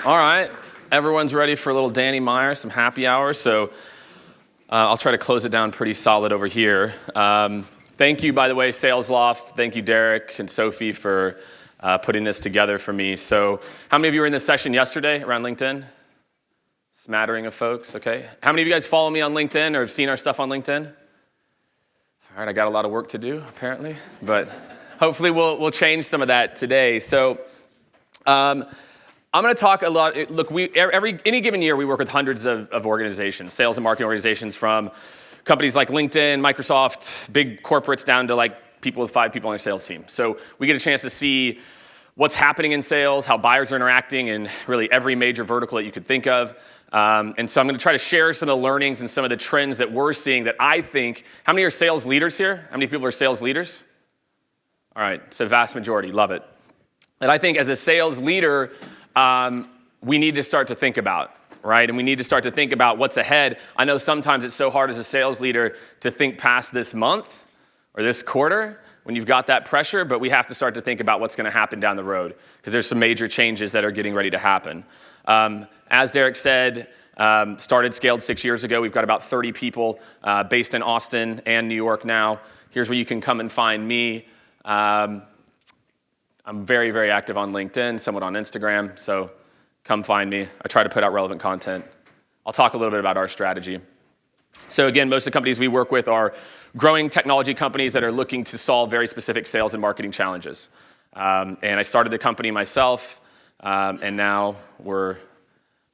All right, everyone's ready for a little Danny Meyer, some happy hour. So I'll try to close it down pretty solid over here. Thank you, by the way, Sales Loft. Thank you, Derek and Sophie, for putting this together for me. So how many of you were in this session yesterday around LinkedIn? Smattering of folks, okay. How many of you guys follow me on LinkedIn or have seen our stuff on LinkedIn? All right, I got a lot of work to do, apparently, but hopefully we'll change some of that today. So I'm going to talk a lot. Look, any given year, we work with hundreds of organizations, sales and marketing organizations, from companies like LinkedIn, Microsoft, big corporates, down to like people with 5 people on their sales team. So we get a chance to see what's happening in sales, how buyers are interacting in really every major vertical that you could think of. And so I'm going to try to share some of the learnings and some of the trends that we're seeing that I think. How many are sales leaders here? How many people are sales leaders? All right, so vast majority, love it. And I think as a sales leader, we need to start to think about, right? And we need to start to think about what's ahead. I know sometimes it's so hard as a sales leader to think past this month or this quarter when you've got that pressure, but we have to start to think about what's going to happen down the road because there's some major changes that are getting ready to happen. As Derek said, started Scaled 6 years ago. We've got about 30 people based in Austin and New York now. Here's where you can come and find me. I'm very, very active on LinkedIn, somewhat on Instagram, so come find me. I try to put out relevant content. I'll talk a little bit about our strategy. So again, most of the companies we work with are growing technology companies that are looking to solve very specific sales and marketing challenges. And I started the company myself, and now we're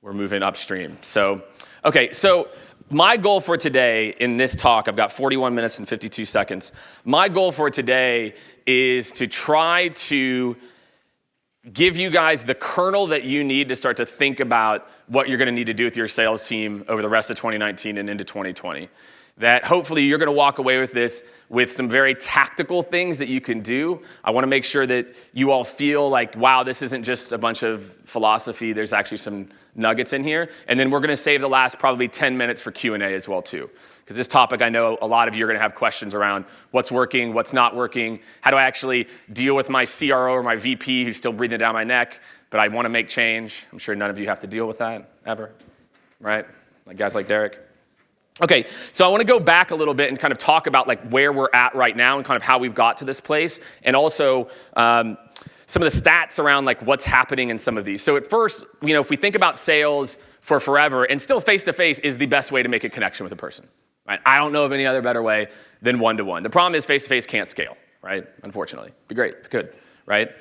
moving upstream. So, okay, so my goal for today in this talk, I've got 41 minutes and 52 seconds. My goal for today is to try to give you guys the kernel that you need to start to think about what you're going to need to do with your sales team over the rest of 2019 and into 2020. That hopefully you're going to walk away with this with some very tactical things that you can do. I want to make sure that you all feel like, wow, this isn't just a bunch of philosophy. There's actually some nuggets in here. And then we're going to save the last probably 10 minutes for Q&A as well, too. Because this topic, I know a lot of you are going to have questions around what's working, what's not working, how do I actually deal with my CRO or my VP who's still breathing down my neck, but I want to make change. I'm sure none of you have to deal with that ever, right? Like guys like Derek. Okay, so I want to go back a little bit and kind of talk about like where we're at right now and kind of how we've got to this place, and also some of the stats around like what's happening in some of these. So at first, if we think about sales for forever, and still face-to-face is the best way to make a connection with a person. Right? I don't know of any other better way than one-to-one. The problem is face-to-face can't scale, right? Unfortunately. It'd be great if it could, right?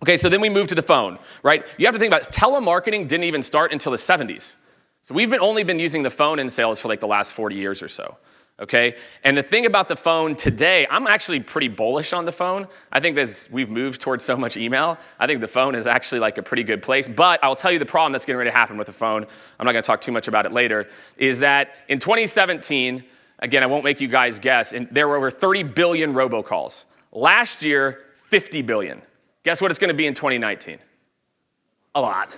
Okay, so then we move to the phone, right? You have to think about it. Telemarketing didn't even start until the 70s. So we've only been using the phone in sales for like the last 40 years or so, okay? And the thing about the phone today, I'm actually pretty bullish on the phone. I think as we've moved towards so much email, I think the phone is actually like a pretty good place. But I'll tell you the problem that's getting ready to happen with the phone, I'm not going to talk too much about it later, is that in 2017, again, I won't make you guys guess, and there were over 30 billion robocalls. Last year, 50 billion. Guess what it's going to be in 2019? A lot,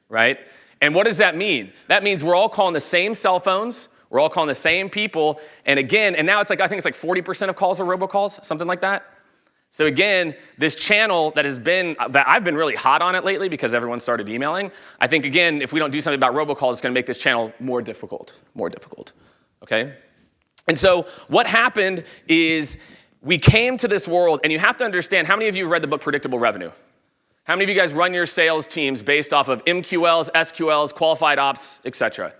right? And what does that mean? That means we're all calling the same cell phones, we're all calling the same people, and now it's like, I think it's like 40% of calls are robocalls, something like that. So again, this channel that I've been really hot on it lately because everyone started emailing. I think again, if we don't do something about robocalls, it's going to make this channel more difficult, okay? And so what happened is we came to this world, and you have to understand, how many of you have read the book Predictable Revenue? How many of you guys run your sales teams based off of MQLs, SQLs, qualified ops, etc.?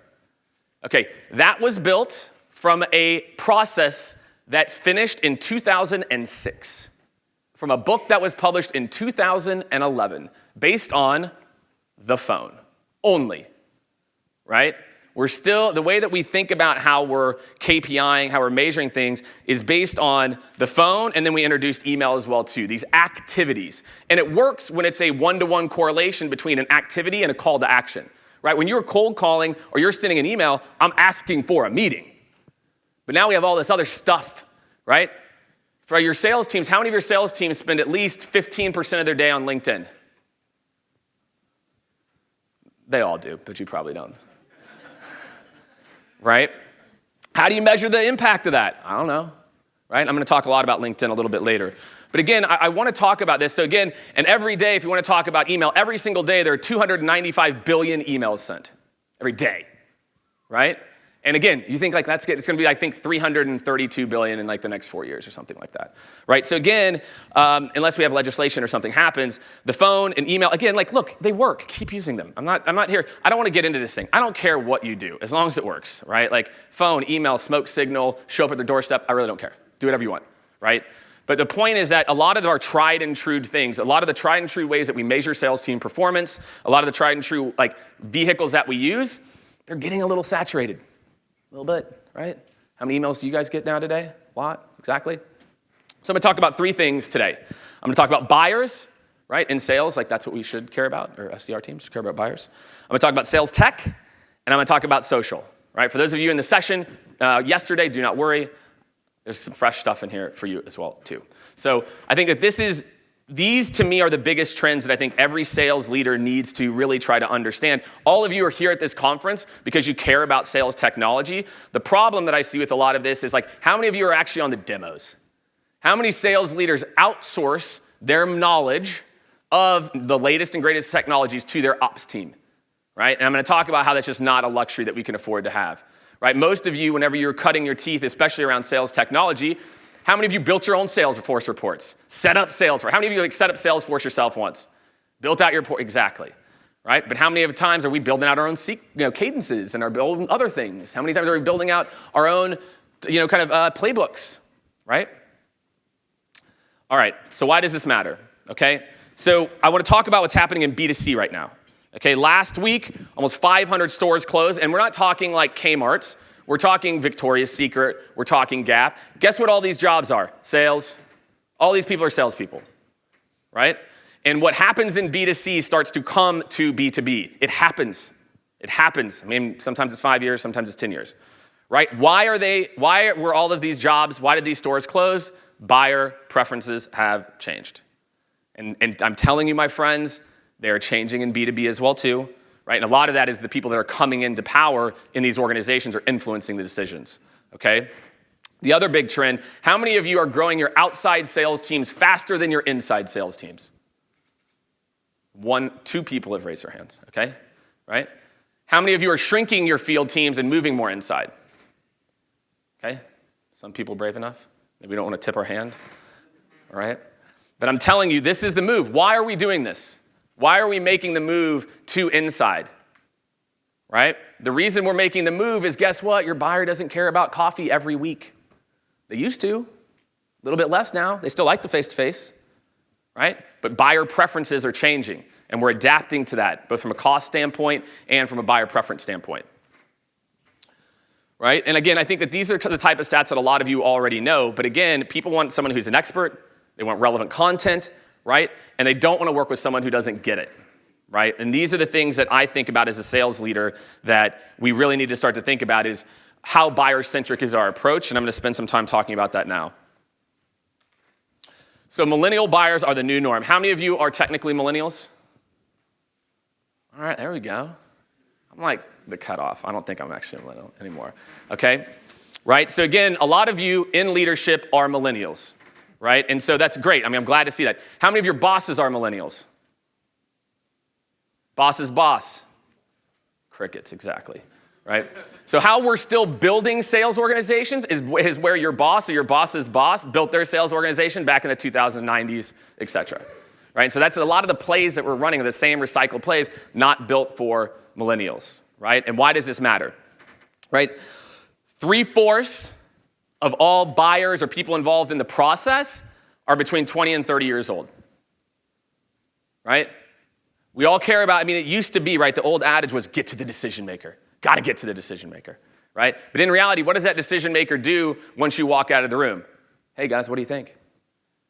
Okay, that was built from a process that finished in 2006, from a book that was published in 2011, based on the phone only, right? We're still, the way that we think about how we're KPIing, how we're measuring things is based on the phone, and then we introduced email as well too, these activities. And it works when it's a one-to-one correlation between an activity and a call to action, right? When you're cold calling or you're sending an email, I'm asking for a meeting. But now we have all this other stuff, right? For your sales teams, how many of your sales teams spend at least 15% of their day on LinkedIn? They all do, but you probably don't. Right? How do you measure the impact of that? I don't know, right? I'm going to talk a lot about LinkedIn a little bit later. But again, I want to talk about this. So again, and every day, if you want to talk about email, every single day there are 295 billion emails sent. Every day, right? And again, you think like it's going to be, I think, 332 billion in like the next 4 years or something like that, right? So again, unless we have legislation or something happens, the phone and email, again, like, look, they work. Keep using them. I'm not here. I don't want to get into this thing. I don't care what you do, as long as it works, right? Like phone, email, smoke signal, show up at their doorstep. I really don't care. Do whatever you want, right? But the point is that a lot of our tried and true things, a lot of the tried and true ways that we measure sales team performance, a lot of the tried and true like vehicles that we use, they're getting a little saturated. A little bit, right? How many emails do you guys get now today? What, exactly? So I'm gonna talk about 3 things today. I'm gonna talk about buyers, right? In sales, like that's what we should care about, or SDR teams should care about buyers. I'm gonna talk about sales tech, and I'm gonna talk about social, right? For those of you in the session yesterday, do not worry. There's some fresh stuff in here for you as well, too. So I think that these to me are the biggest trends that I think every sales leader needs to really try to understand. All of you are here at this conference because you care about sales technology. The problem that I see with a lot of this is like, how many of you are actually on the demos? How many sales leaders outsource their knowledge of the latest and greatest technologies to their ops team, right? And I'm gonna talk about how that's just not a luxury that we can afford to have, right? Most of you, whenever you're cutting your teeth, especially around sales technology, how many of you built your own Salesforce reports? Set up Salesforce. How many of you like set up Salesforce yourself once? Built out your report, exactly, right? But how many of the times are we building out our own cadences and are building other things? How many times are we building out our own, playbooks, right? All right, so why does this matter, okay? So I want to talk about what's happening in B2C right now, okay? Last week, almost 500 stores closed, and we're not talking like Kmart's. We're talking Victoria's Secret. We're talking Gap. Guess what all these jobs are? Sales. All these people are salespeople, right? And what happens in B2C starts to come to B2B. It happens. It happens. I mean, sometimes it's 5 years, sometimes it's 10 years, right? Why were all of these jobs, why did these stores close? Buyer preferences have changed. And I'm telling you, my friends, they're changing in B2B as well, too. Right? And a lot of that is the people that are coming into power in these organizations are influencing the decisions, okay? The other big trend, how many of you are growing your outside sales teams faster than your inside sales teams? 2 people have raised their hands, okay? Right? How many of you are shrinking your field teams and moving more inside? Okay? Some people brave enough. Maybe we don't want to tip our hand, all right? But I'm telling you, this is the move. Why are we doing this? Why are we making the move to inside, right? The reason we're making the move is, guess what? Your buyer doesn't care about coffee every week. They used to, a little bit less now. They still like the face-to-face, right? But buyer preferences are changing, and we're adapting to that, both from a cost standpoint and from a buyer preference standpoint, right? And again, I think that these are the type of stats that a lot of you already know, but again, people want someone who's an expert, they want relevant content, right? And they don't want to work with someone who doesn't get it, right? And these are the things that I think about as a sales leader that we really need to start to think about is how buyer-centric is our approach, and I'm going to spend some time talking about that now. So millennial buyers are the new norm. How many of you are technically millennials? All right, there we go. I'm like the cutoff. I don't think I'm actually a millennial anymore, okay? Right, so again, a lot of you in leadership are millennials. Right? And so that's great. I mean, I'm glad to see that. How many of your bosses are millennials? Boss's boss. Crickets, exactly. Right? So how we're still building sales organizations is where your boss or your boss's boss built their sales organization back in the 2090s, et cetera. Right? So that's a lot of the plays that we're running, the same recycled plays, not built for millennials. Right? And why does this matter? Right? 3/4 of all buyers or people involved in the process are between 20 and 30 years old, right? We all care about, I mean, it used to be, right, the old adage was get to the decision maker. Got to get to the decision maker, right? But in reality, what does that decision maker do once you walk out of the room? Hey guys, what do you think,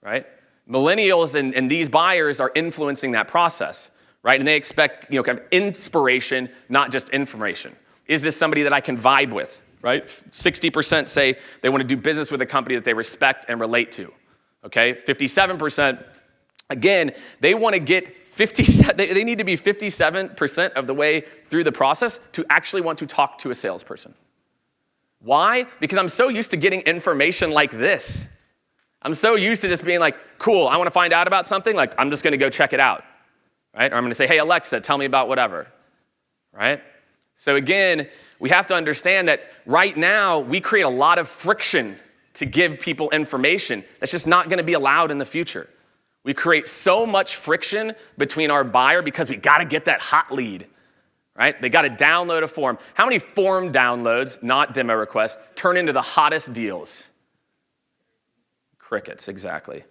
right? Millennials and these buyers are influencing that process, right? And they expect, kind of inspiration, not just information. Is this somebody that I can vibe with? Right? 60% say they want to do business with a company that they respect and relate to. Okay? 57%, again, they want to get they need to be 57% of the way through the process to actually want to talk to a salesperson. Why? Because I'm so used to getting information like this. I'm so used to just being like, cool, I want to find out about something, like I'm just going to go check it out, right? Or I'm going to say, hey, Alexa, tell me about whatever, right? So again, we have to understand that right now we create a lot of friction to give people information that's just not going to be allowed in the future. We create so much friction between our buyer because we got to get that hot lead, right? They got to download a form. How many form downloads, not demo requests, turn into the hottest deals? Crickets, exactly.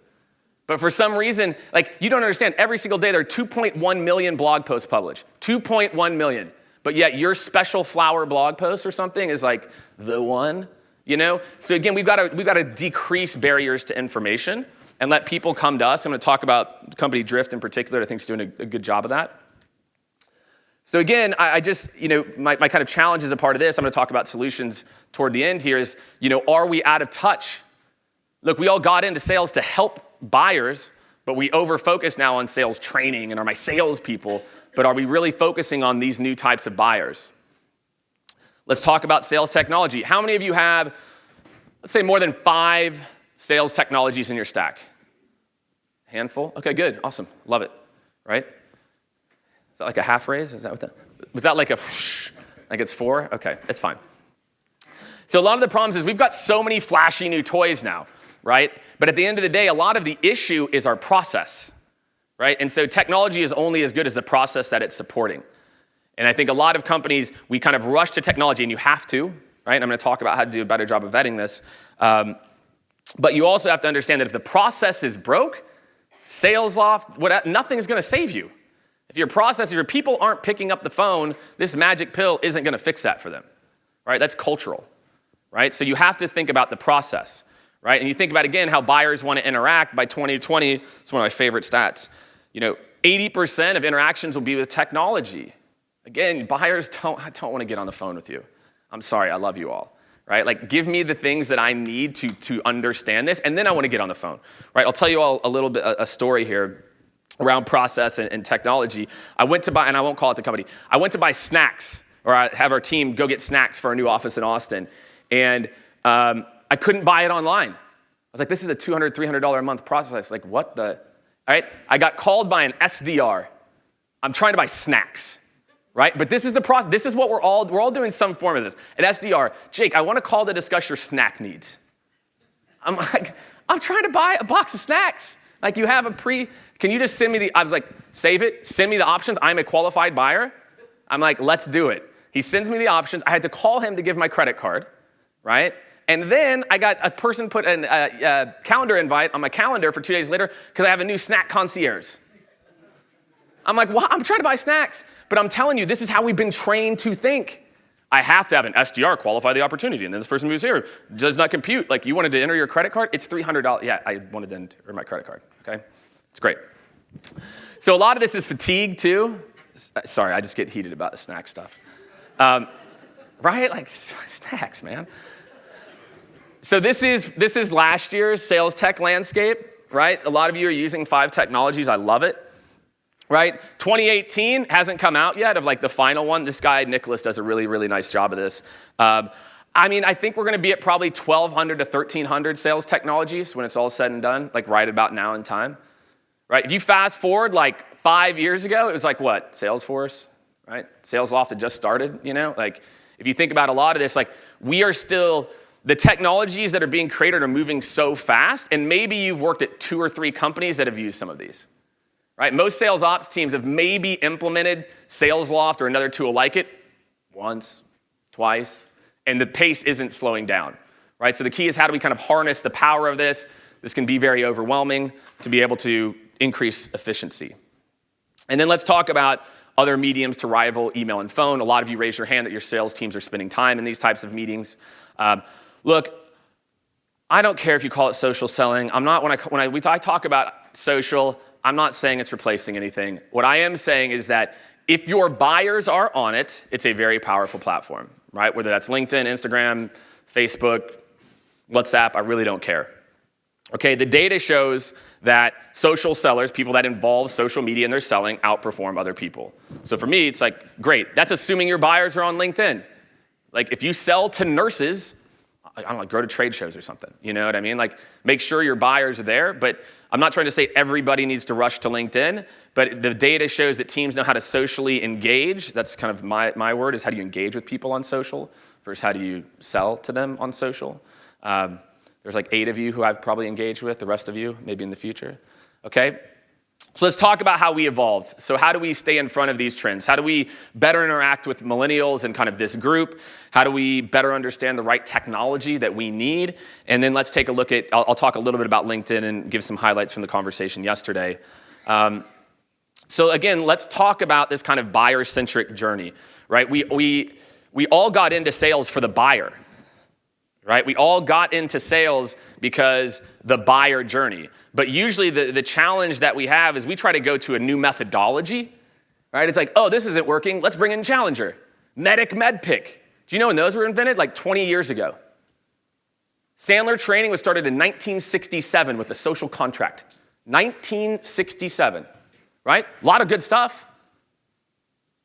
But for some reason, like you don't understand, every single day there are 2.1 million blog posts published. 2.1 million. But yet your special flower blog post or something is like the one, you know? So again, we've got to decrease barriers to information and let people come to us. I'm going to talk about the company Drift in particular. I think it's doing a good job of that. So again, I just, my kind of challenge as a part of this, I'm going to talk about solutions toward the end here is, are we out of touch? Look, we all got into sales to help buyers, but we over-focus now on sales training and are my salespeople, but are we really focusing on these new types of buyers? Let's talk about sales technology. How many of you have, let's say, more than 5 sales technologies in your stack? Handful? Okay, good, awesome, love it, right? Is that like a half raise? Is that what that, was that like a, like it's 4? Okay, it's fine. So a lot of the problems is we've got so many flashy new toys now, right? But at the end of the day, a lot of the issue is our process, right? And so technology is only as good as the process that it's supporting. And I think a lot of companies, we kind of rush to technology, and you have to, right? And I'm going to talk about how to do a better job of vetting this. But you also have to understand that if the process is broke, SalesLoft, nothing is going to save you. If your process, if your people aren't picking up the phone, this magic pill isn't going to fix that for them, right? That's cultural, right? So you have to think about the process, right? And you think about, again, how buyers want to interact. By 2020, it's one of my favorite stats. 80% of interactions will be with technology. Again, buyers don't want to get on the phone with you. I'm sorry, I love you all, right? Like, give me the things that I need to understand this, and then I want to get on the phone, right? I'll tell you all a little bit, a story here around process and technology. I went to buy, and I won't call it the company, I went to buy snacks, or I have our team go get snacks for our new office in Austin, and I couldn't buy it online. I was like, this is a $200, $300 a month process. Like, what the, all right? I got called by an SDR. I'm trying to buy snacks, right? But this is the process. This is what we're all doing some form of this. An SDR, Jake, I want to call to discuss your snack needs. I'm like, I'm trying to buy a box of snacks. Like, you have can you just send me I was like, save it, send me the options. I'm a qualified buyer. I'm like, let's do it. He sends me the options. I had to call him to give my credit card, right? And then I got a person put a calendar invite on my calendar for 2 days later because I have a new snack concierge. I'm like, well, I'm trying to buy snacks. But I'm telling you, this is how we've been trained to think. I have to have an SDR qualify the opportunity. And then this person moves here, does not compute. Like, you wanted to enter your credit card? It's $300. Yeah, I wanted to enter my credit card, okay? It's great. So a lot of this is fatigue too. Sorry, I just get heated about the snack stuff. Right? Like, snacks, man. So this is last year's sales tech landscape, right? A lot of you are using 5 technologies. I love it, right? 2018 hasn't come out yet of like the final one. This guy, Nicholas, does a really, really nice job of this. I think we're going to be at probably 1,200 to 1,300 sales technologies when it's all said and done, like right about now in time, right? If you fast forward like 5 years ago, it was like what? Salesforce, right? SalesLoft had just started, Like, if you think about a lot of this, like, we are still, the technologies that are being created are moving so fast, and maybe you've worked at 2 or 3 companies that have used some of these, right? Most sales ops teams have maybe implemented SalesLoft or another tool like it once, twice, and the pace isn't slowing down, right? So the key is, how do we kind of harness the power of this? This can be very overwhelming to be able to increase efficiency. And then let's talk about other mediums to rival email and phone. A lot of you raise your hand that your sales teams are spending time in these types of meetings. Look, I don't care if you call it social selling. I'm not, when I talk about social, I'm not saying it's replacing anything. What I am saying is that if your buyers are on it, it's a very powerful platform, right? Whether that's LinkedIn, Instagram, Facebook, WhatsApp, I really don't care. Okay, the data shows that social sellers, people that involve social media in their selling, outperform other people. So for me, it's like, great. That's assuming your buyers are on LinkedIn. Like, if you sell to nurses, like, I don't know, go to trade shows or something. You know what I mean? Like, make sure your buyers are there. But I'm not trying to say everybody needs to rush to LinkedIn, but the data shows that teams know how to socially engage. That's kind of my word, is how do you engage with people on social versus how do you sell to them on social. There's like 8 of you who I've probably engaged with, the rest of you maybe in the future. Okay? So let's talk about how we evolve. So how do we stay in front of these trends? How do we better interact with millennials and kind of this group? How do we better understand the right technology that we need? And then let's take a look at, I'll talk a little bit about LinkedIn and give some highlights from the conversation yesterday. So again, let's talk about this kind of buyer-centric journey, right? We all got into sales for the buyer, right? We all got into sales because the buyer journey. But usually the challenge that we have is we try to go to a new methodology, right? It's like, oh, this isn't working. Let's bring in Challenger. Medic, MedPick. Do you know when those were invented? Like 20 years ago. Sandler training was started in 1967 with a social contract. 1967, right? A lot of good stuff.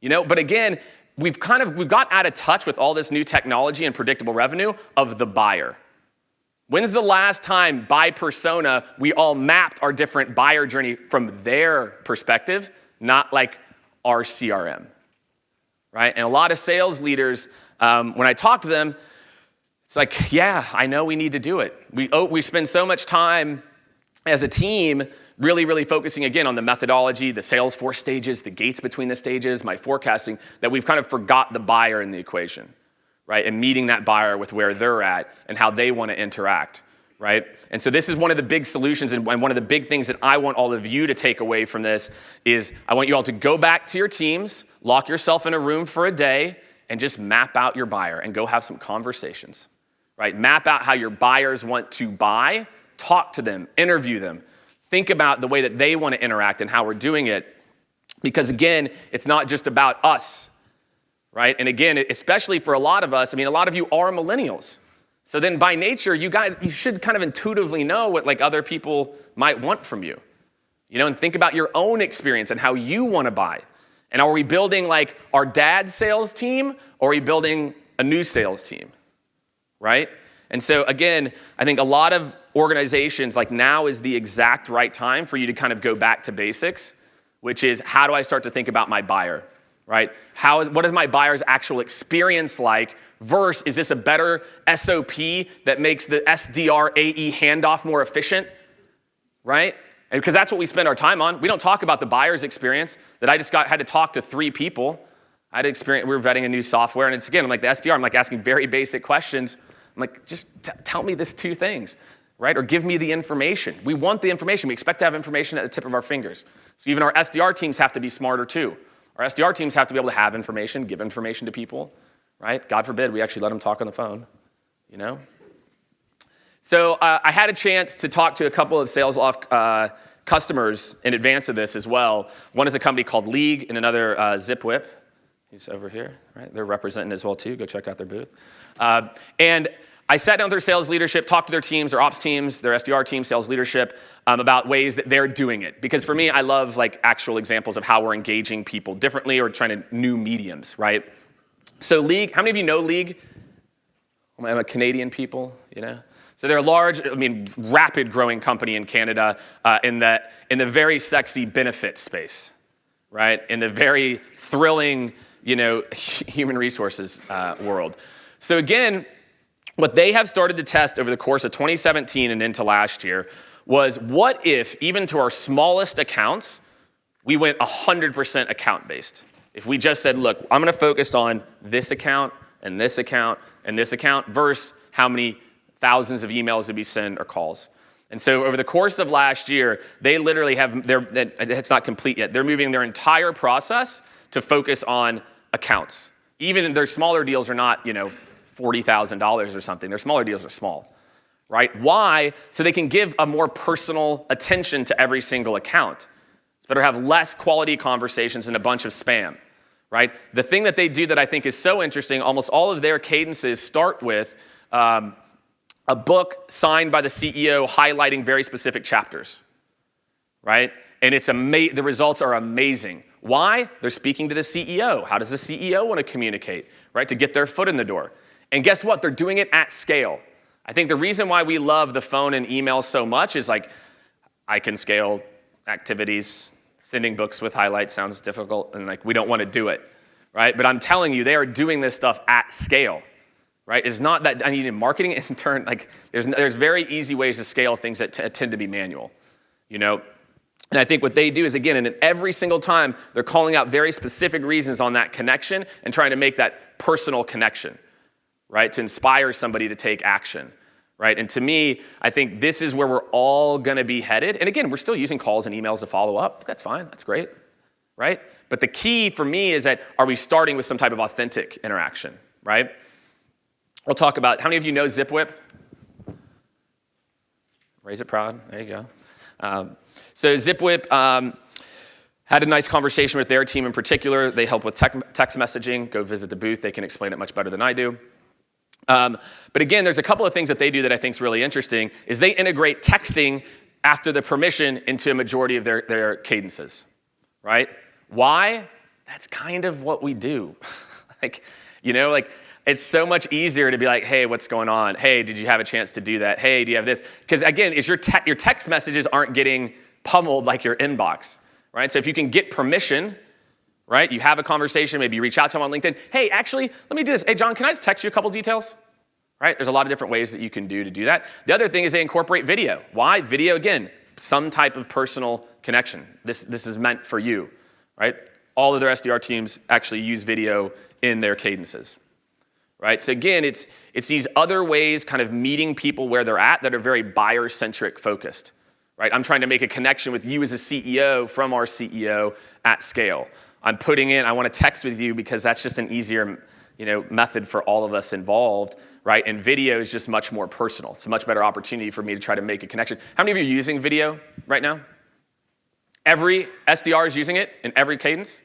You know, but again, we've got out of touch with all this new technology and predictable revenue of the buyer. When's the last time by persona we all mapped our different buyer journey from their perspective, not like our CRM, right? And a lot of sales leaders, when I talk to them, it's like, yeah, I know we need to do it. We spend so much time as a team really focusing again on the methodology, the Salesforce stages, the gates between the stages, my forecasting, that we've kind of forgot the buyer in the equation. Right, and meeting that buyer with where they're at and how they want to interact, right? And so this is one of the big solutions and one of the big things that I want all of you to take away from this is I want you all to go back to your teams, lock yourself in a room for a day, and just map out your buyer and go have some conversations, right? Map out how your buyers want to buy, talk to them, interview them, think about the way that they want to interact and how we're doing it. Because again, it's not just about us. Right? And again, especially for a lot of us, I mean, a lot of you are millennials. So then by nature, you should kind of intuitively know what like other people might want from you. You know, and think about your own experience and how you want to buy. And are we building like our dad's sales team or are we building a new sales team? Right? And so again, I think a lot of organizations, like now is the exact right time for you to kind of go back to basics, which is how do I start to think about my buyer? Right? What is my buyer's actual experience like versus is this a better SOP that makes the SDR AE handoff more efficient? Right? And because that's what we spend our time on. We don't talk about the buyer's experience that I just had to talk to 3 people. I had experience, we were vetting a new software and it's again, I'm like the SDR, I'm like asking very basic questions. I'm like, just tell me this 2 things, right? Or give me the information. We want the information. We expect to have information at the tip of our fingers. So even our SDR teams have to be smarter too. Our SDR teams have to be able to have information, give information to people, right? God forbid we actually let them talk on the phone, you know? So I had a chance to talk to a couple of SalesLoft customers in advance of this as well. One is a company called League and another ZipWhip. He's over here, right? They're representing as well too. Go check out their booth. And I sat down with their sales leadership, talked to their teams, their ops teams, their SDR team, sales leadership, about ways that they're doing it. Because for me, I love like actual examples of how we're engaging people differently or trying to new mediums, right? So League, how many of you know League? I'm a Canadian people, you know? So they're a large, rapid growing company in Canada in the very sexy benefits space, right? In the very thrilling, human resources world. So again, what they have started to test over the course of 2017 and into last year was what if, even to our smallest accounts, we went 100% account-based. If we just said, look, I'm going to focus on this account and this account and this account versus how many thousands of emails did we send or calls. And so over the course of last year, they literally it's not complete yet. They're moving their entire process to focus on accounts. Even their smaller deals are not, $40,000 or something. Their smaller deals are small, right? Why? So they can give a more personal attention to every single account. It's better to have less quality conversations and a bunch of spam, right? The thing that they do that I think is so interesting, almost all of their cadences start with a book signed by the CEO highlighting very specific chapters, right? And the results are amazing. Why? They're speaking to the CEO. How does the CEO want to communicate, right? To get their foot in the door. And guess what? They're doing it at scale. I think the reason why we love the phone and email so much is like, I can scale activities. Sending books with highlights sounds difficult, and like we don't want to do it, right? But I'm telling you, they are doing this stuff at scale, right? It's not that I need marketing in turn. Like there's very easy ways to scale things that tend to be manual, you know? And I think what they do is, again, and every single time, they're calling out very specific reasons on that connection and trying to make that personal connection, right? To inspire somebody to take action, right? And to me, I think this is where we're all gonna be headed. And again, we're still using calls and emails to follow up. That's fine, that's great, right? But the key for me is that, are we starting with some type of authentic interaction, right? We'll talk about, how many of you know ZipWhip? Raise it proud, there you go. So ZipWhip had a nice conversation with their team in particular. They help with text messaging. Go visit the booth. They can explain it much better than I do. But again, there's a couple of things that they do that I think is really interesting, is they integrate texting after the permission into a majority of their cadences, right? Why? That's kind of what we do. Like, you know, like it's so much easier to be like, hey, what's going on? Hey, did you have a chance to do that? Hey, do you have this? Because again, is your text messages aren't getting pummeled like your inbox, right? So if you can get permission, right? You have a conversation, maybe you reach out to them on LinkedIn. Hey, actually, let me do this. Hey, John, can I just text you a couple details? Right? There's a lot of different ways that you can do that. The other thing is they incorporate video. Why? Video, again, some type of personal connection. This is meant for you, right? All of their SDR teams actually use video in their cadences, right? So again, it's these other ways kind of meeting people where they're at that are very buyer-centric focused, right? I'm trying to make a connection with you as a CEO from our CEO at scale. I'm putting in, I want to text with you because that's just an easier, method for all of us involved, right? And video is just much more personal. It's a much better opportunity for me to try to make a connection. How many of you are using video right now? Every SDR is using it in every cadence?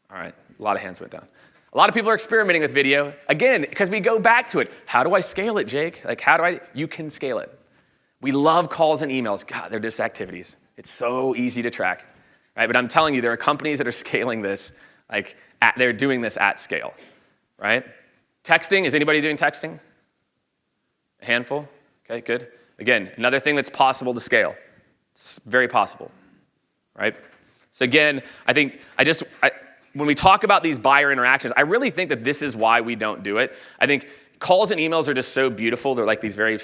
All right, a lot of hands went down. A lot of people are experimenting with video. Again, because we go back to it. How do I scale it, Jake? Like, you can scale it. We love calls and emails. God, they're just activities. It's so easy to track, right? But I'm telling you, there are companies that are scaling this, they're doing this at scale, right? Texting, is anybody doing texting? A handful? Okay, good. Again, another thing that's possible to scale. It's very possible, right? So again, I think when we talk about these buyer interactions, I really think that this is why we don't do it. I think calls and emails are just so beautiful. They're like these very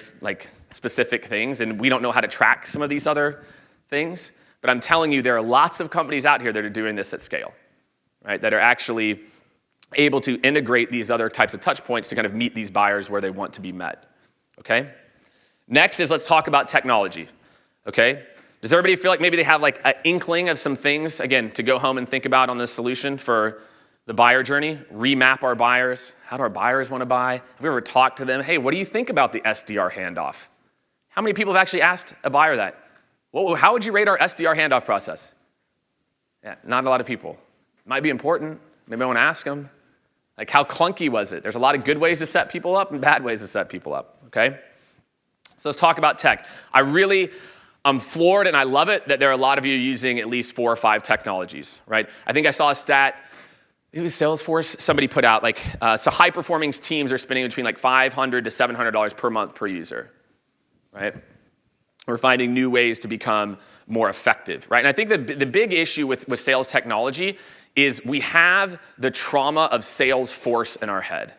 specific things, and we don't know how to track some of these other things. But I'm telling you, there are lots of companies out here that are doing this at scale, right? That are actually able to integrate these other types of touch points to kind of meet these buyers where they want to be met, okay? Next is let's talk about technology, okay? Does everybody feel like maybe they have an inkling of some things, again, to go home and think about on this solution for the buyer journey? Remap our buyers. How do our buyers want to buy? Have we ever talked to them? Hey, what do you think about the SDR handoff? How many people have actually asked a buyer that? Well, how would you rate our SDR handoff process? Yeah, not a lot of people. It might be important. Maybe I want to ask them. How clunky was it? There's a lot of good ways to set people up and bad ways to set people up, okay? So let's talk about tech. I'm floored and I love it that there are a lot of you using at least 4 or 5 technologies, right? I think I saw a stat, it was Salesforce, somebody put out so high-performing teams are spending between $500 to $700 per month per user, right? We're finding new ways to become more effective, right? And I think the big issue with sales technology is we have the trauma of Salesforce in our head.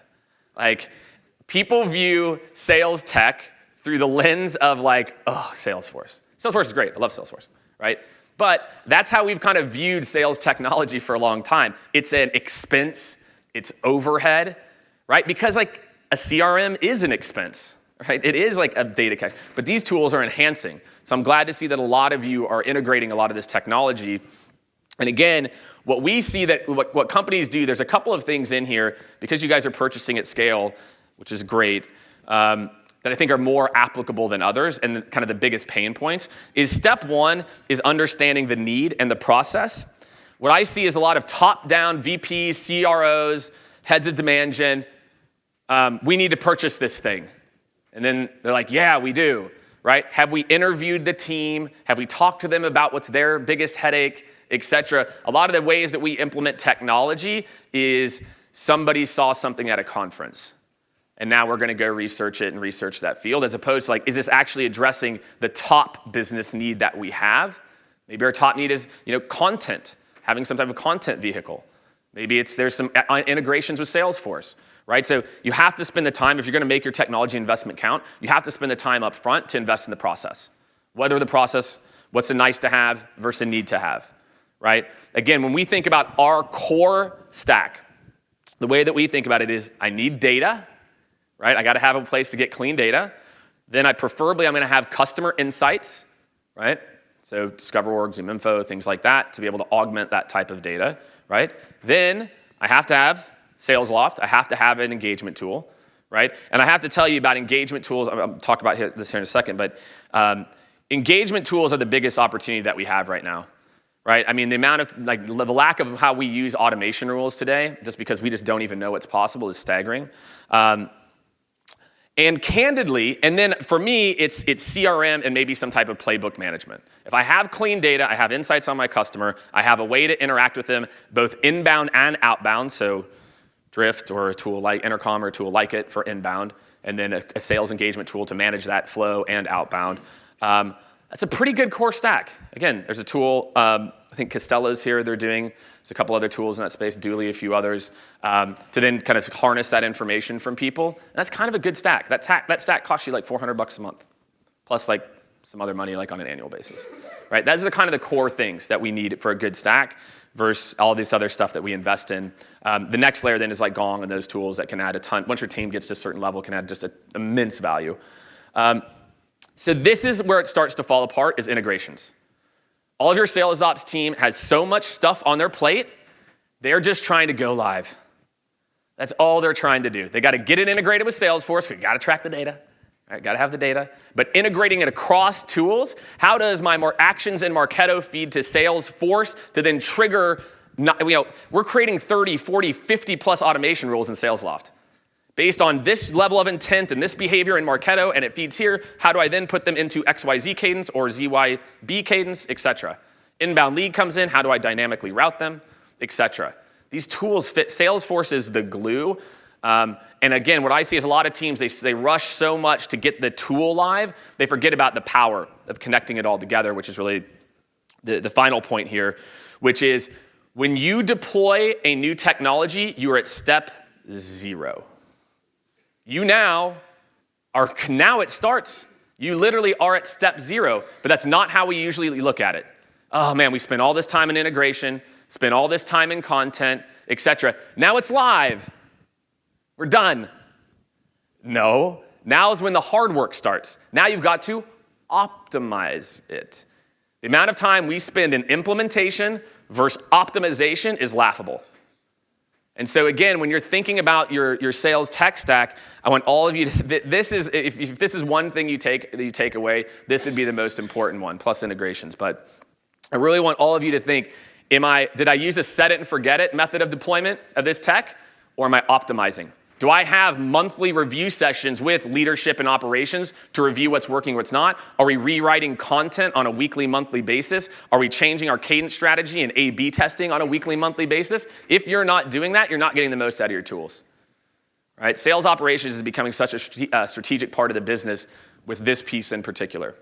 People view sales tech through the lens of Salesforce. Salesforce is great, I love Salesforce, right? But that's how we've kind of viewed sales technology for a long time. It's an expense, it's overhead, right? Because a CRM is an expense, right? It is a data cache, but these tools are enhancing. So I'm glad to see that a lot of you are integrating a lot of this technology. And again, what we see that what companies do, there's a couple of things in here, because you guys are purchasing at scale, which is great, that I think are more applicable than others, and kind of the biggest pain points, is step 1 is understanding the need and the process. What I see is a lot of top-down VPs, CROs, heads of demand gen, we need to purchase this thing. And then they're like, yeah, we do, right? Have we interviewed the team? Have we talked to them about what's their biggest headache, et cetera? A lot of the ways that we implement technology is somebody saw something at a conference. and now we're gonna go research it and research that field, as opposed to like, is this actually addressing the top business need that we have? Maybe our top need is, content, having some type of content vehicle. Maybe there's some integrations with Salesforce, right? So you have to spend the time, if you're gonna make your technology investment count, you have to spend the time up front to invest in the process. Whether the process, what's a nice to have versus a need to have, right? Again, when we think about our core stack, the way that we think about it is, I need data, right? I gotta have a place to get clean data. Then I'm gonna have customer insights, right? So DiscoverOrg, ZoomInfo, things like that, to be able to augment that type of data, right? Then I have to have SalesLoft. I have to have an engagement tool, right? And I have to tell you about engagement tools. I'll talk about this here in a second, but engagement tools are the biggest opportunity that we have right now, right? I mean, the amount of, the lack of how we use automation rules today, just because we just don't even know what's possible, is staggering. And candidly, and then for me, it's CRM and maybe some type of playbook management. If I have clean data, I have insights on my customer, I have a way to interact with them, both inbound and outbound, so Drift or a tool like Intercom or a tool like it for inbound, and then a sales engagement tool to manage that flow and outbound. That's a pretty good core stack. Again, there's a tool, I think Costello's here, there's a couple other tools in that space, Dooley, a few others, to then kind of harness that information from people. And that's kind of a good stack. That stack costs you like $400 a month, plus like some other money like on an annual basis, right? Those are kind of the core things that we need for a good stack versus all this other stuff that we invest in. The next layer then is like Gong and those tools that can add a ton. Once your team gets to a certain level, can add just an immense value. So this is where it starts to fall apart, is integrations. All of your sales ops team has so much stuff on their plate, they're just trying to go live. That's all they're trying to do. They gotta get it integrated with Salesforce, we gotta track the data, right? Gotta have the data. But integrating it across tools, how does my more actions in Marketo feed to Salesforce to then trigger, we're creating 30, 40, 50 plus automation rules in SalesLoft. Based on this level of intent and this behavior in Marketo, and it feeds here, how do I then put them into XYZ cadence or ZYB cadence, et cetera? Inbound lead comes in, how do I dynamically route them, et cetera? These tools fit. Salesforce is the glue. And again, what I see is a lot of teams, they rush so much to get the tool live, they forget about the power of connecting it all together, which is really the final point here, which is when you deploy a new technology, you are at step 0. Now it starts. You literally are at step 0, but that's not how we usually look at it. Oh man, we spent all this time in integration, spent all this time in content, et cetera. Now it's live. We're done. No, now is when the hard work starts. Now you've got to optimize it. The amount of time we spend in implementation versus optimization is laughable. And so again, when you're thinking about your sales tech stack, I want all of you to, if this is one thing you take away, this would be the most important one, plus integrations. But I really want all of you to think, did I use a set it and forget it method of deployment of this tech, or am I optimizing? Do I have monthly review sessions with leadership and operations to review what's working, what's not? Are we rewriting content on a weekly, monthly basis? Are we changing our cadence strategy and A/B testing on a weekly, monthly basis? If you're not doing that, you're not getting the most out of your tools. Right? Sales operations is becoming such a strategic part of the business with this piece in particular.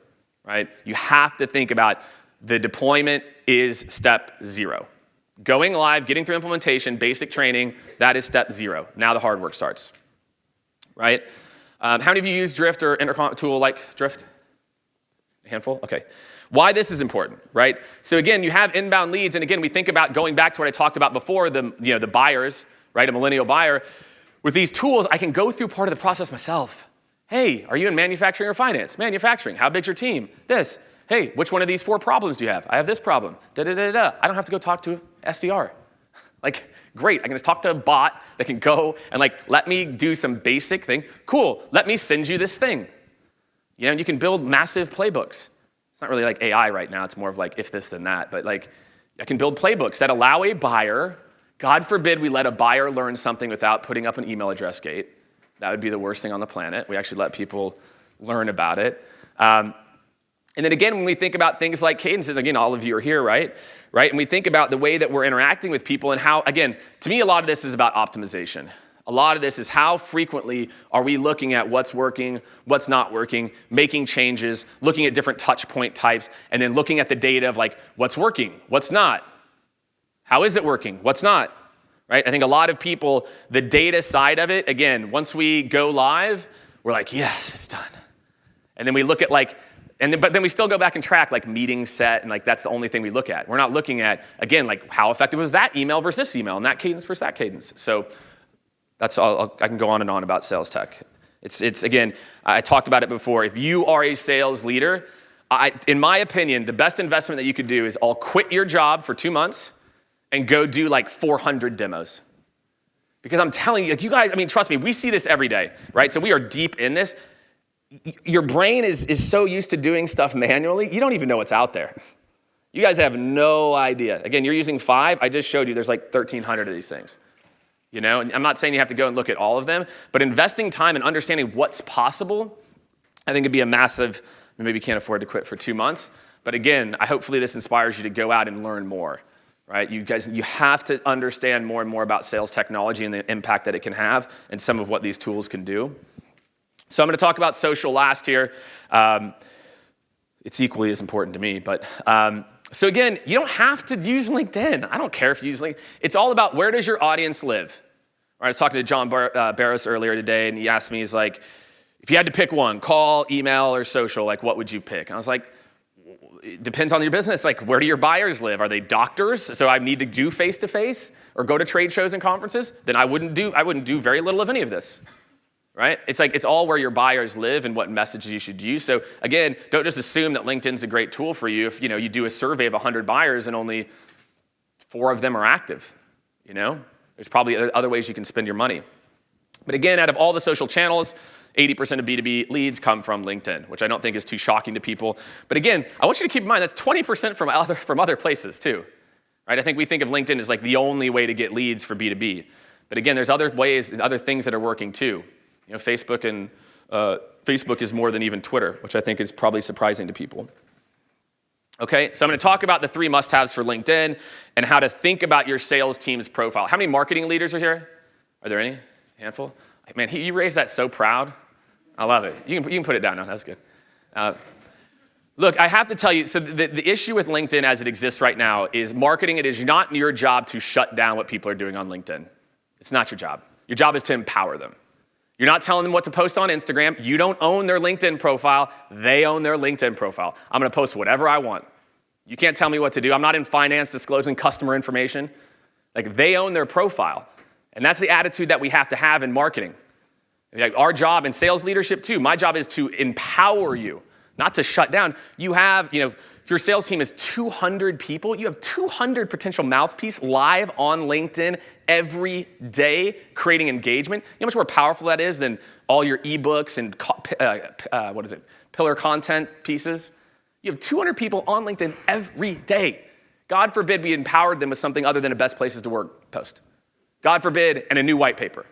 Right? You have to think about the deployment is step 0. Going live, getting through implementation, basic training, that is step 0. Now the hard work starts, right? How many of you use Drift or Intercom tool like Drift? A handful? Okay. Why this is important, right? So again, you have inbound leads, and again, we think about going back to what I talked about before, the buyers, right? A millennial buyer. With these tools, I can go through part of the process myself. Hey, are you in manufacturing or finance? Manufacturing. How big's your team? This. Hey, which one of these 4 problems do you have? I have this problem. Da-da-da-da. I don't have to go talk to SDR. Great. I can just talk to a bot that can go and let me do some basic thing. Cool. Let me send you this thing. And you can build massive playbooks. It's not really like AI right now. It's more of if this, then that. But I can build playbooks that allow a buyer, God forbid we let a buyer learn something without putting up an email address gate. That would be the worst thing on the planet. We actually let people learn about it. And then again, when we think about things like cadences, again, all of you are here, right? And we think about the way that we're interacting with people and how, again, to me, a lot of this is about optimization. A lot of this is how frequently are we looking at what's working, what's not working, making changes, looking at different touch point types, and then looking at the data of like, what's working, what's not, how is it working, what's not, right? I think a lot of people, the data side of it, again, once we go live, we're like, yes, it's done. And then we look at like, but then we still go back and track like meetings set, and like that's the only thing we look at. We're not looking at, again, like how effective was that email versus this email, and that cadence versus that cadence. So that's all. I can go on and on about sales tech. It's again, I talked about it before. If you are a sales leader, in my opinion, the best investment that you could do is quit your job for 2 months and go do like 400 demos. Because I'm telling you, like you guys, I mean, trust me, we see this every day, right? So we are deep in this. Your brain is so used to doing stuff manually, you don't even know what's out there. You guys have no idea. Again, you're using 5. I just showed you there's like 1,300 of these things. You know, and I'm not saying you have to go and look at all of them, but investing time and understanding what's possible, I think it'd be a massive, maybe you can't afford to quit for 2 months. But again, hopefully this inspires you to go out and learn more, right? You guys, you have to understand more and more about sales technology and the impact that it can have and some of what these tools can do. So I'm going to talk about social last here. It's equally as important to me, but so again, you don't have to use LinkedIn. I don't care if you use LinkedIn. It's all about where does your audience live? I was talking to John Barros earlier today, and he asked me, he's like, if you had to pick one, call, email, or social, like what would you pick? And I was like, it depends on your business. Like, where do your buyers live? Are they doctors? So I need to do face-to-face or go to trade shows and conferences? Then I wouldn't do very little of any of this. Right? It's all where your buyers live and what messages you should use. So again, don't just assume that LinkedIn's a great tool for you if you do a survey of 100 buyers and only 4 of them are active. There's probably other ways you can spend your money. But again, out of all the social channels, 80% of B2B leads come from LinkedIn, which I don't think is too shocking to people. But again, I want you to keep in mind that's 20% from other places too. Right? I think we think of LinkedIn as like the only way to get leads for B2B. But again, there's other ways, other things that are working too. Facebook is more than even Twitter, which I think is probably surprising to people. Okay, so I'm going to talk about the 3 must-haves for LinkedIn and how to think about your sales team's profile. How many marketing leaders are here? Are there any? Handful? Man, you raised that so proud. I love it. You can put it down now. That's good. Look, I have to tell you, so the issue with LinkedIn as it exists right now is marketing. It is not your job to shut down what people are doing on LinkedIn. It's not your job. Your job is to empower them. You're not telling them what to post on Instagram. You don't own their LinkedIn profile. They own their LinkedIn profile. I'm going to post whatever I want. You can't tell me what to do. I'm not in finance disclosing customer information. Like, they own their profile. And that's the attitude that we have to have in marketing. Like, our job in sales leadership too, my job is to empower you, not to shut down. You have, if your sales team is 200 people, you have 200 potential mouthpiece live on LinkedIn every day, creating engagement. You know how much more powerful that is than all your ebooks and pillar content pieces? You have 200 people on LinkedIn every day. God forbid we empowered them with something other than a best places to work post. God forbid, and a new white paper.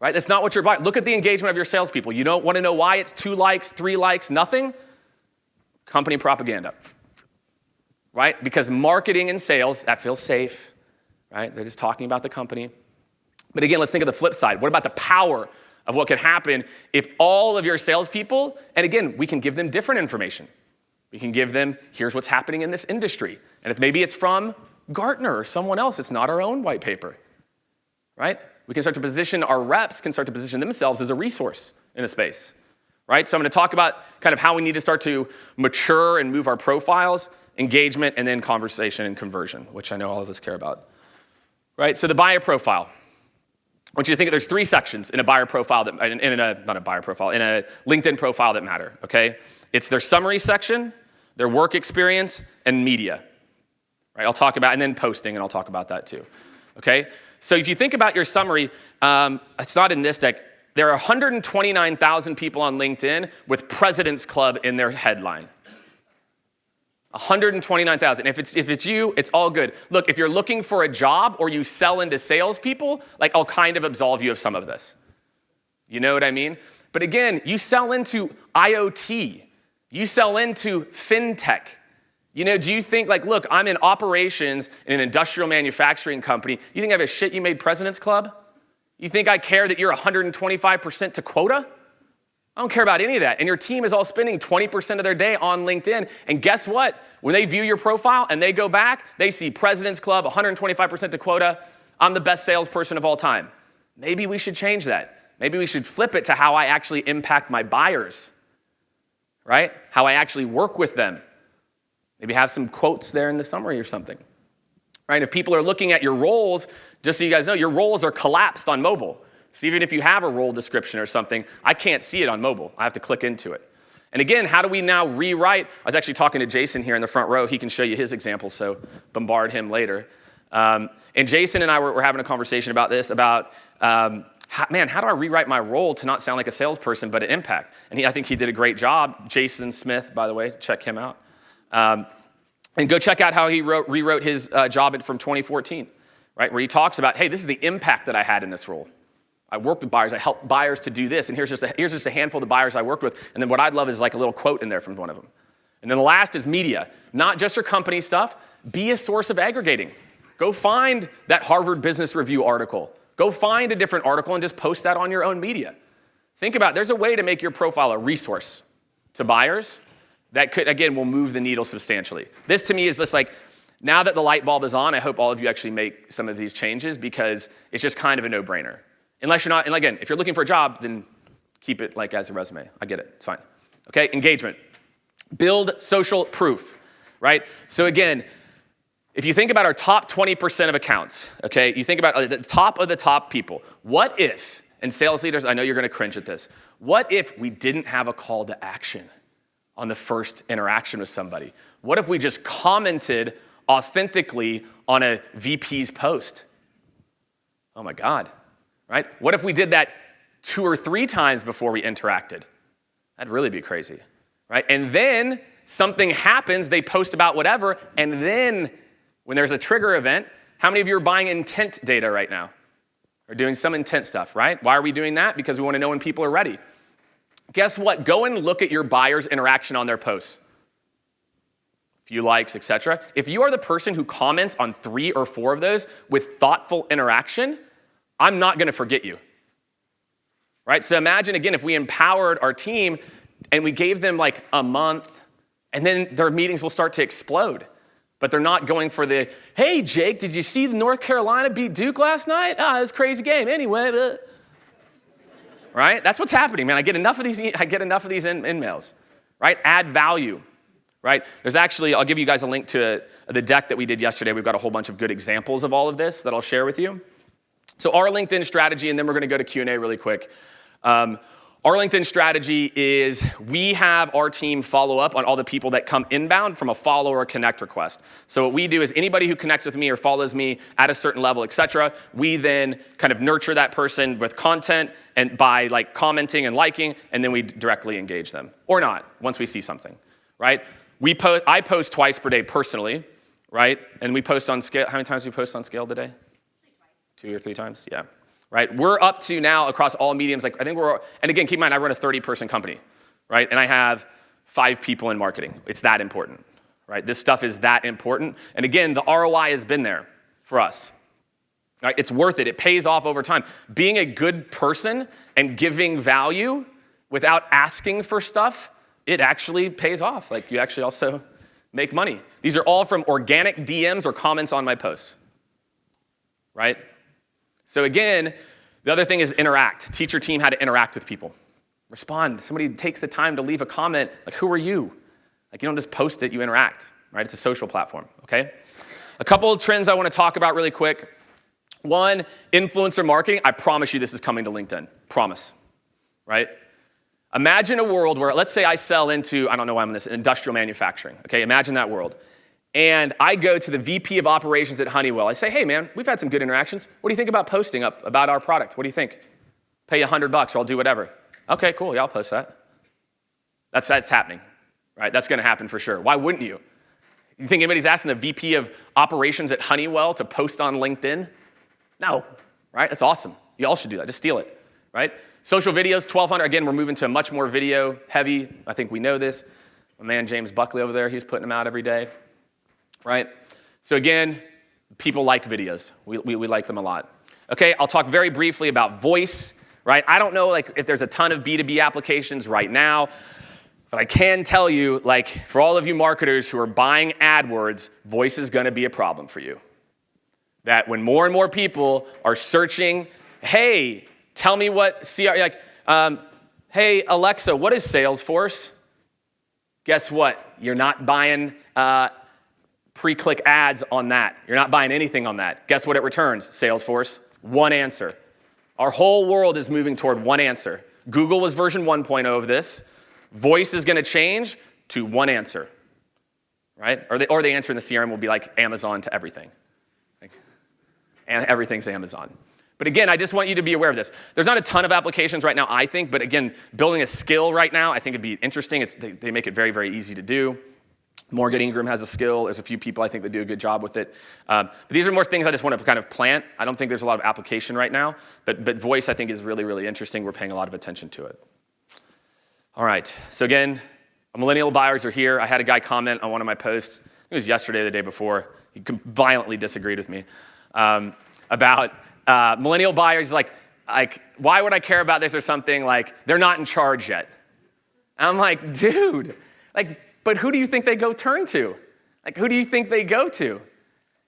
Right? That's not what you're buying. Look at the engagement of your salespeople. You don't want to know why it's 2 likes, 3 likes, nothing? Company propaganda. Right? Because marketing and sales, that feels safe. Right? They're just talking about the company. But again, let's think of the flip side. What about the power of what could happen if all of your salespeople, and again, we can give them different information. We can give them, here's what's happening in this industry. And maybe it's from Gartner or someone else. It's not our own white paper. Right? We can start to position, our reps can start to position themselves as a resource in a space. Right? So I'm going to talk about kind of how we need to start to mature and move our profiles, engagement, and then conversation and conversion, which I know all of us care about. Right, so the buyer profile. I want you to think there's 3 sections in a buyer profile, in a LinkedIn profile that matter, okay? It's their summary section, their work experience, and media. Right, I'll talk about, and then posting, and I'll talk about that too, okay? So if you think about your summary, it's not in this deck, there are 129,000 people on LinkedIn with President's Club in their headline. 129,000. If it's you, it's all good. Look, if you're looking for a job or you sell into salespeople, like I'll kind of absolve you of some of this. You know what I mean? But again, you sell into IoT. You sell into fintech. Do you think like, look, I'm in operations in an industrial manufacturing company. You think I have a shit you made President's Club? You think I care that you're 125% to quota? I don't care about any of that. And your team is all spending 20% of their day on LinkedIn. And guess what? When they view your profile and they go back, they see President's Club, 125% to quota. I'm the best salesperson of all time. Maybe we should change that. Maybe we should flip it to how I actually impact my buyers, right? How I actually work with them. Maybe have some quotes there in the summary or something, right? If people are looking at your roles, just so you guys know, your roles are collapsed on mobile. So even if you have a role description or something, I can't see it on mobile. I have to click into it. And again, how do we now rewrite? I was actually talking to Jason here in the front row. He can show you his example, so bombard him later. And Jason and I were having a conversation about this, about, how do I rewrite my role to not sound like a salesperson, but an impact? And I think he did a great job. Jason Smith, by the way, check him out. And go check out how he rewrote his job from 2014, right? Where he talks about, hey, this is the impact that I had in this role. I worked with buyers, I helped buyers to do this, and here's just a handful of the buyers I worked with, and then what I'd love is like a little quote in there from one of them. And then the last is media, not just your company stuff, be a source of aggregating. Go find that Harvard Business Review article. Go find a different article and just post that on your own media. Think about it, there's a way to make your profile a resource to buyers that could, again, will move the needle substantially. This to me is just like, now that the light bulb is on, I hope all of you actually make some of these changes because it's just kind of a no-brainer. Unless you're not, and again, if you're looking for a job, then keep it like as a resume. I get it, it's fine. Okay, engagement. Build social proof, right? So again, if you think about our top 20% of accounts, okay, you think about the top of the top people. What if, and sales leaders, I know you're gonna cringe at this, what if we didn't have a call to action on the first interaction with somebody? What if we just commented authentically on a VP's post? Oh my God. Right? What if we did that 2 or 3 times before we interacted? That'd really be crazy, right? And then something happens, they post about whatever, and then when there's a trigger event, how many of you are buying intent data right now? Or doing some intent stuff, right? Why are we doing that? Because we want to know when people are ready. Guess what? Go and look at your buyer's interaction on their posts. Few likes, etc. If you are the person who comments on 3 or 4 of those with thoughtful interaction, I'm not going to forget you, right? So imagine, again, if we empowered our team and we gave them like a month, and then their meetings will start to explode. But they're not going for the, hey, Jake, did you see North Carolina beat Duke last night? It was a crazy game. Anyway, right? That's what's happening, man. I get enough of these emails, right? Add value, right? There's actually, I'll give you guys a link to the deck that we did yesterday. We've got a whole bunch of good examples of all of this that I'll share with you. So our LinkedIn strategy, and then we're going to go to Q&A really quick. Our LinkedIn strategy is we have our team follow up on all the people that come inbound from a follow or connect request. So what we do is anybody who connects with me or follows me at a certain level, et cetera, we then kind of nurture that person with content and by like commenting and liking, and then we directly engage them. Or not, once we see something, right? I post twice per day personally, right? And we post on Scale. How many times do we post on Scale today? 2 or 3 times, yeah. Right, we're up to now across all mediums, like I think and again, keep in mind, I run a 30-person company, right? And I have 5 people in marketing. It's that important, right? This stuff is that important. And again, the ROI has been there for us, right? It's worth it, it pays off over time. Being a good person and giving value without asking for stuff, it actually pays off. Like you actually also make money. These are all from organic DMs or comments on my posts, right? So again, the other thing is interact. Teach your team how to interact with people. Respond. Somebody takes the time to leave a comment. Like, who are you? Like, you don't just post it, you interact, right? It's a social platform, okay? A couple of trends I want to talk about really quick. One, influencer marketing. I promise you this is coming to LinkedIn. Promise, right? Imagine a world where, let's say I sell into, I don't know why I'm in this, industrial manufacturing, okay? Imagine that world. And I go to the VP of operations at Honeywell. I say, hey man, we've had some good interactions. What do you think about posting up about our product? What do you think? Pay you $100 or I'll do whatever. Okay, cool, yeah, I'll post that. That's happening, right? That's gonna happen for sure. Why wouldn't you? You think anybody's asking the VP of operations at Honeywell to post on LinkedIn? No, right? That's awesome. You all should do that, just steal it, right? Social videos, 1,200. Again, we're moving to a much more video heavy. I think we know this. My man James Buckley over there, he's putting them out every day. Right? So again, people like videos. We like them a lot. Okay, I'll talk very briefly about voice, right? I don't know if there's a ton of B2B applications right now, but I can tell you, for all of you marketers who are buying AdWords, voice is gonna be a problem for you. That when more and more people are searching, hey, tell me what hey, Alexa, what is Salesforce? Guess what? You're not buying pre-click ads on that. You're not buying anything on that. Guess what it returns? Salesforce. One answer. Our whole world is moving toward one answer. Google was version 1.0 of this. Voice is going to change to one answer, right? Or the answer in the CRM will be like Amazon to everything. And everything's Amazon. But again, I just want you to be aware of this. There's not a ton of applications right now, I think, but again, building a skill right now, I think it'd be interesting. They make it very, very easy to do. Morgan Ingram has a skill. There's a few people I think that do a good job with it. But these are more things I just want to kind of plant. I don't think there's a lot of application right now, but voice I think is really, really interesting. We're paying a lot of attention to it. All right, so again, millennial buyers are here. I had a guy comment on one of my posts, it was yesterday or the day before, he violently disagreed with me, about millennial buyers, like, why would I care about this or something, they're not in charge yet. And I'm like, dude, but who do you think they go turn to? Who do you think they go to?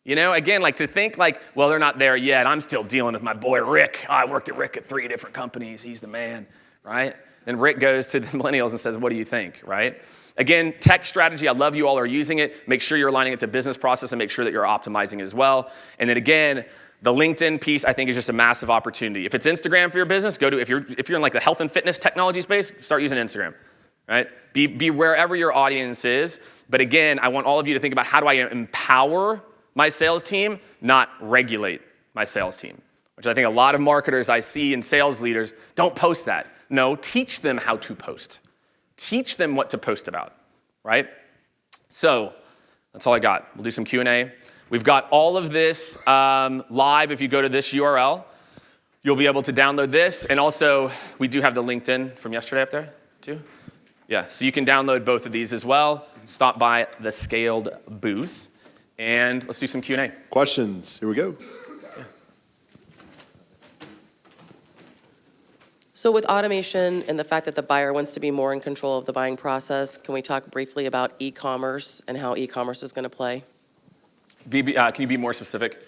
Again, to think well, they're not there yet. I'm still dealing with my boy Rick. Oh, I worked at Rick at 3 different companies. He's the man, right? Then Rick goes to the millennials and says, what do you think, right? Again, tech strategy, I love you all are using it. Make sure you're aligning it to business process and make sure that you're optimizing it as well. And then again, the LinkedIn piece, I think, is just a massive opportunity. If it's Instagram for your business, if you're in the health and fitness technology space, start using Instagram. Right? Be wherever your audience is. But again, I want all of you to think about how do I empower my sales team, not regulate my sales team, which I think a lot of marketers I see and sales leaders don't post that. No, teach them how to post. Teach them what to post about, right? So that's all I got. We'll do some Q&A. We've got all of this live. If you go to this URL, you'll be able to download this. And also, we do have the LinkedIn from yesterday up there, too. Yeah, so you can download both of these as well. Stop by the Scaled booth, and let's do some Q&A. Questions, here we go. Yeah. So with automation and the fact that the buyer wants to be more in control of the buying process, can we talk briefly about e-commerce and how e-commerce is going to play? Can you be more specific?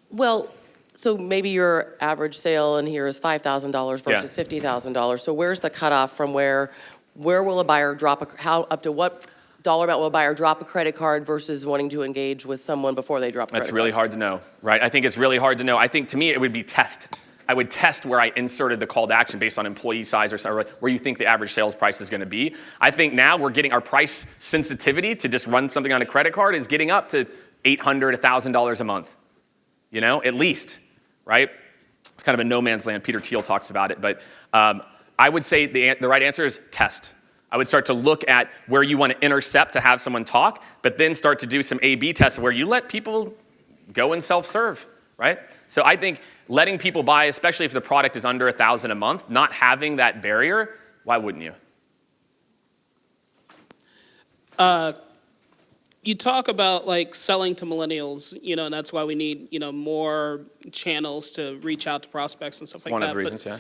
Well, so maybe your average sale in here is $5,000 versus $50,000. So where's the cutoff from where will a buyer up to what dollar amount will a buyer drop a credit card versus wanting to engage with someone before they drop a credit card? That's really hard to know, right? I think it's really hard to know. I think to me it would be test. I would test where I inserted the call to action based on employee size or where you think the average sales price is going to be. I think now we're getting our price sensitivity to just run something on a credit card is getting up to $800, $1,000 a month, at least, right? It's kind of a no man's land. Peter Thiel talks about it, but I would say the right answer is test. I would start to look at where you want to intercept to have someone talk, but then start to do some A/B tests where you let people go and self-serve, right? So I think letting people buy, especially if the product is under $1,000 a month, not having that barrier, why wouldn't you? You talk about selling to millennials, and that's why we need, more channels to reach out to prospects and stuff like that. One of the reasons, yeah.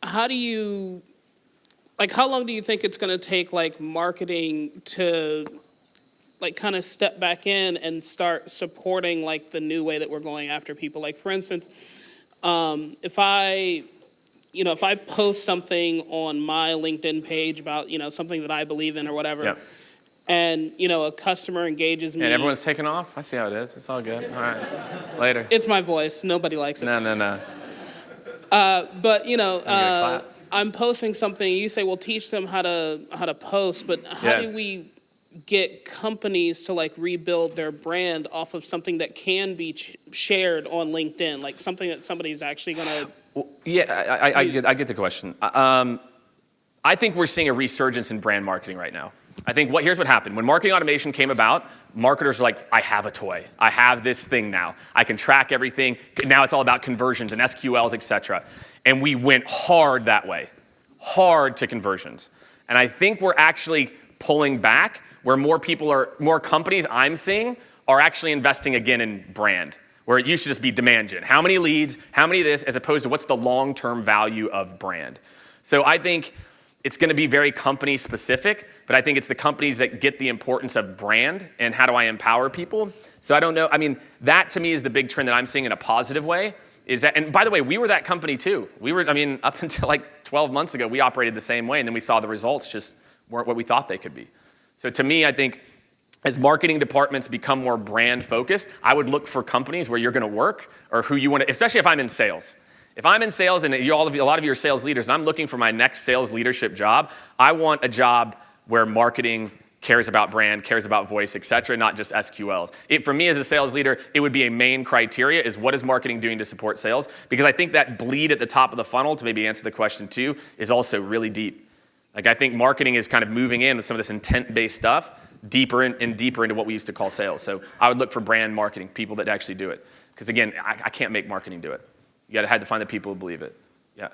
How do you, how long do you think it's going to take, marketing to, kind of step back in and start supporting, the new way that we're going after people? For instance, if I post something on my LinkedIn page about, something that I believe in or whatever, yeah. And, a customer engages me. And everyone's taking off? I see how it is. It's all good. All right. Later. It's my voice. Nobody likes it. No. But, I'm posting something. You say, well, teach them how to post. But how do we get companies to, rebuild their brand off of something that can be shared on LinkedIn? Something that somebody's actually going to I get the question. I think we're seeing a resurgence in brand marketing right now. I think here's what happened. When marketing automation came about, marketers were like, I have a toy. I have this thing now. I can track everything. Now it's all about conversions and SQLs, et cetera. And we went hard that way, hard to conversions. And I think we're actually pulling back where more companies I'm seeing are actually investing again in brand, where it used to just be demand gen. How many leads, how many of this, as opposed to what's the long-term value of brand. So I think it's going to be very company specific, but I think it's the companies that get the importance of brand and how do I empower people. So I don't know, I mean, that to me is the big trend that I'm seeing in a positive way. Is that, and by the way, we were that company too. We were, I mean, up until like 12 months ago, we operated the same way, and then we saw the results just weren't what we thought they could be. So to me, I think as marketing departments become more brand focused, I would look for companies where you're going to work or who you want to, especially if I'm in sales. If I'm in sales and a lot of you are sales leaders and I'm looking for my next sales leadership job, I want a job where marketing cares about brand, cares about voice, et cetera, not just SQLs. For me as a sales leader, it would be a main criteria is what is marketing doing to support sales? Because I think that bleed at the top of the funnel, to maybe answer the question too, is also really deep. Like I think marketing is kind of moving in with some of this intent-based stuff deeper and deeper into what we used to call sales. So I would look for brand marketing, people that actually do it. Because again, I can't make marketing do it. You had to find the people who believe it. Yeah.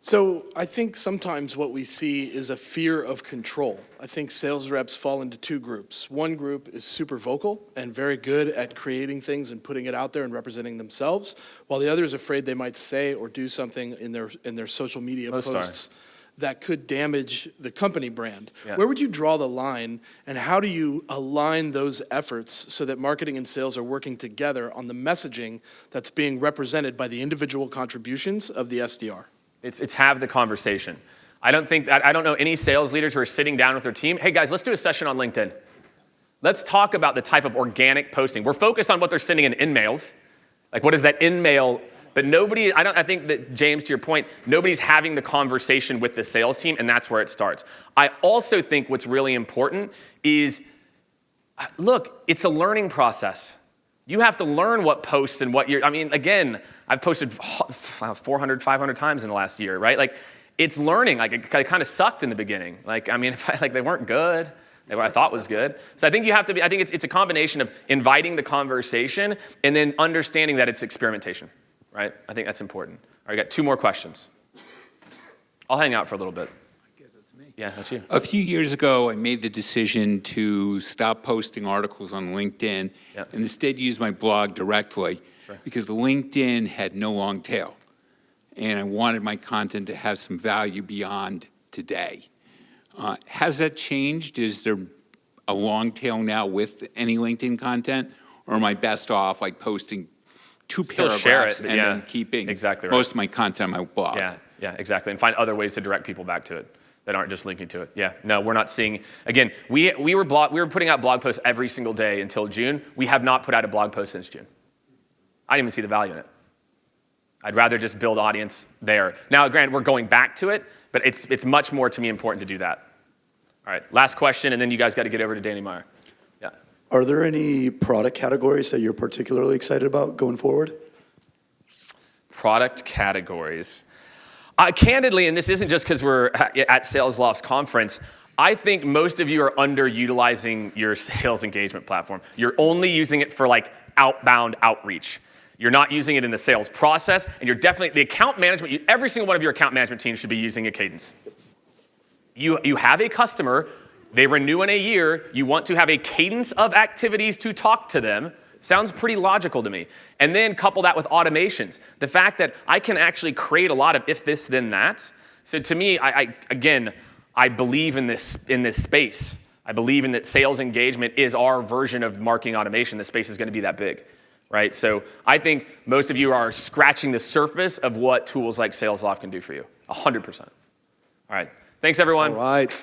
So I think sometimes what we see is a fear of control. I think sales reps fall into two groups. One group is super vocal and very good at creating things and putting it out there and representing themselves, while the other is afraid they might say or do something in their social media posts that could damage the company brand. Yeah. Where would you draw the line, and how do you align those efforts so that marketing and sales are working together on the messaging that's being represented by the individual contributions of the SDR? It's have the conversation. I don't know any sales leaders who are sitting down with their team. Hey guys, let's do a session on LinkedIn. Let's talk about the type of organic posting. We're focused on what they're sending in mails. Like what is that in-mail? But nobody, I think that, James, to your point, nobody's having the conversation with the sales team, and that's where it starts. I also think what's really important is, look, it's a learning process. You have to learn what posts and what again, I've posted 400, 500 times in the last year, right? Like, it's learning. Like, it kind of sucked in the beginning. Like, I mean, they weren't good. What I thought was good. So I think you have to be, I think it's a combination of inviting the conversation and then understanding that it's experimentation. Right? I think that's important. All right, got 2 more questions. I'll hang out for a little bit. I guess that's me. Yeah, that's you. A few years ago, I made the decision to stop posting articles on LinkedIn and instead use my blog directly because the LinkedIn had no long tail. And I wanted my content to have some value beyond today. Has that changed? Is there a long tail now with any LinkedIn content? Or am I best off like posting 2 paragraphs and then keeping most of my content on my blog? Yeah, exactly. And find other ways to direct people back to it that aren't just linking to it. Yeah, no, we're not seeing, again, we were putting out blog posts every single day until June. We have not put out a blog post since June. I didn't even see the value in it. I'd rather just build audience there. Now, granted, we're going back to it, but it's much more to me important to do that. All right, last question, and then you guys got to get over to Danny Meyer. Yeah. Are there any product categories that you're particularly excited about going forward? Product categories. Candidly, and this isn't just because we're at Sales Loft's conference, I think most of you are underutilizing your sales engagement platform. You're only using it for like outbound outreach. You're not using it in the sales process, and you're definitely, the account management, every single one of your account management teams should be using a cadence. You have a customer, they renew in a year, you want to have a cadence of activities to talk to them. Sounds pretty logical to me. And then couple that with automations. The fact that I can actually create a lot of if this, then that. So to me, I believe in this space. I believe in that sales engagement is our version of marketing automation. The space is going to be that big, right? So I think most of you are scratching the surface of what tools like SalesLoft can do for you. 100%. All right. Thanks, everyone. All right.